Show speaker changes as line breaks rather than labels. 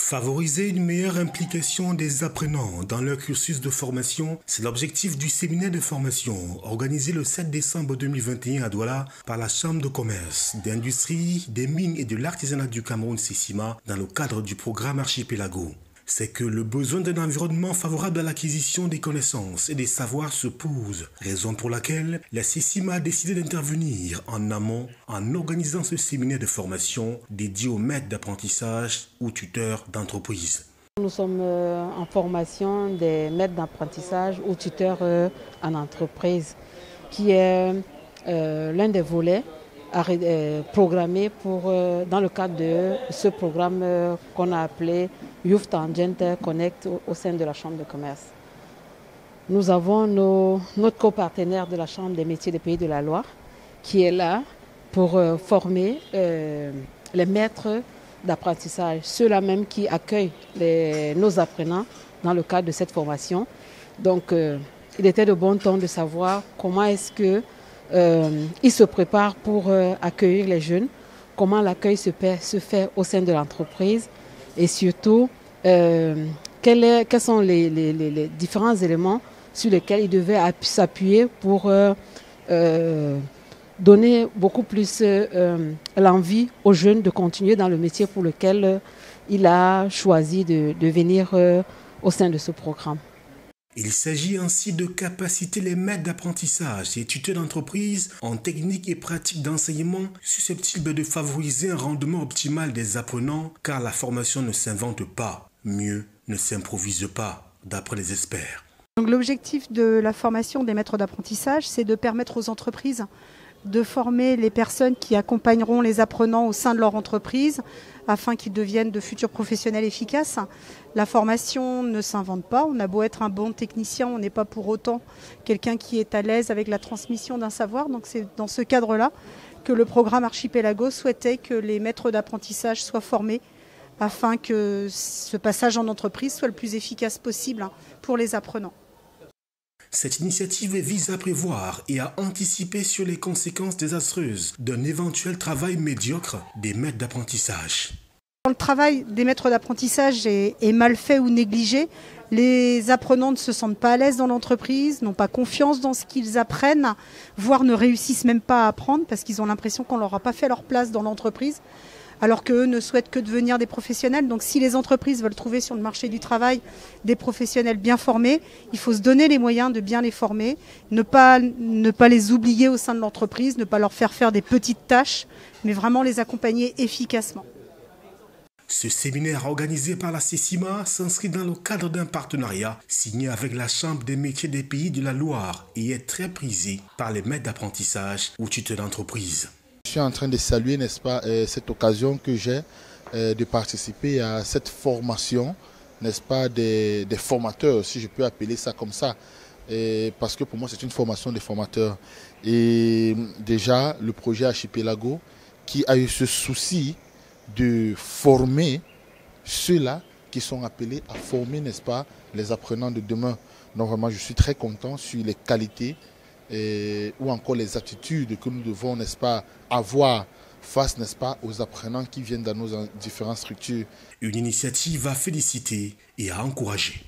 Favoriser une meilleure implication des apprenants dans leur cursus de formation, c'est l'objectif du séminaire de formation organisé le 7 décembre 2021 à Douala par la Chambre de commerce, d'industrie, des mines et de l'artisanat du Cameroun Sessima dans le cadre du programme Archipelago. C'est que le besoin d'un environnement favorable à l'acquisition des connaissances et des savoirs se pose, raison pour laquelle la Sessima a décidé d'intervenir en amont en organisant ce séminaire de formation dédié aux maîtres d'apprentissage ou tuteurs d'entreprise.
Nous sommes en formation des maîtres d'apprentissage ou tuteurs en entreprise, qui est l'un des volets programmé dans le cadre de ce programme qu'on a appelé Youth Tangent Connect au sein de la Chambre de commerce. Nous avons notre copartenaire de la Chambre des métiers des Pays de la Loire qui est là pour former les maîtres d'apprentissage, ceux-là même qui accueillent nos apprenants dans le cadre de cette formation. Donc il était de bon ton de savoir comment est-ce que ils se préparent pour accueillir les jeunes, comment l'accueil se fait au sein de l'entreprise et surtout quels sont les différents éléments sur lesquels ils devaient s'appuyer pour donner beaucoup plus l'envie aux jeunes de continuer dans le métier pour lequel il a choisi de venir au sein de ce programme.
Il s'agit ainsi de capaciter les maîtres d'apprentissage et tuteurs d'entreprise en technique et pratique d'enseignement susceptibles de favoriser un rendement optimal des apprenants, car la formation ne s'invente pas, mieux ne s'improvise pas, d'après les experts.
L'objectif de la formation des maîtres d'apprentissage, c'est de permettre aux entreprises de former les personnes qui accompagneront les apprenants au sein de leur entreprise afin qu'ils deviennent de futurs professionnels efficaces. La formation ne s'invente pas. On a beau être un bon technicien, on n'est pas pour autant quelqu'un qui est à l'aise avec la transmission d'un savoir. Donc c'est dans ce cadre-là que le programme Archipelago souhaitait que les maîtres d'apprentissage soient formés afin que ce passage en entreprise soit le plus efficace possible pour les apprenants.
Cette initiative vise à prévoir et à anticiper sur les conséquences désastreuses d'un éventuel travail médiocre des maîtres d'apprentissage.
Quand le travail des maîtres d'apprentissage est mal fait ou négligé, les apprenants ne se sentent pas à l'aise dans l'entreprise, n'ont pas confiance dans ce qu'ils apprennent, voire ne réussissent même pas à apprendre parce qu'ils ont l'impression qu'on ne leur a pas fait leur place dans l'entreprise, alors qu'eux ne souhaitent que devenir des professionnels. Donc si les entreprises veulent trouver sur le marché du travail des professionnels bien formés, il faut se donner les moyens de bien les former, ne pas les oublier au sein de l'entreprise, ne pas leur faire des petites tâches, mais vraiment les accompagner efficacement.
Ce séminaire organisé par la Sessima s'inscrit dans le cadre d'un partenariat signé avec la Chambre des métiers des Pays de la Loire et est très prisé par les maîtres d'apprentissage ou tuteurs d'entreprise.
Je suis en train de saluer, n'est-ce pas, cette occasion que j'ai de participer à cette formation, n'est-ce pas, des formateurs, si je peux appeler ça comme ça, parce que pour moi c'est une formation des formateurs. Et déjà le projet Archipelago qui a eu ce souci de former ceux-là qui sont appelés à former, n'est-ce pas, les apprenants de demain. Donc vraiment je suis très content sur les qualités ou encore les attitudes que nous devons, n'est-ce pas, avoir face, n'est-ce pas, aux apprenants qui viennent dans nos différentes structures.
Une initiative à féliciter et à encourager.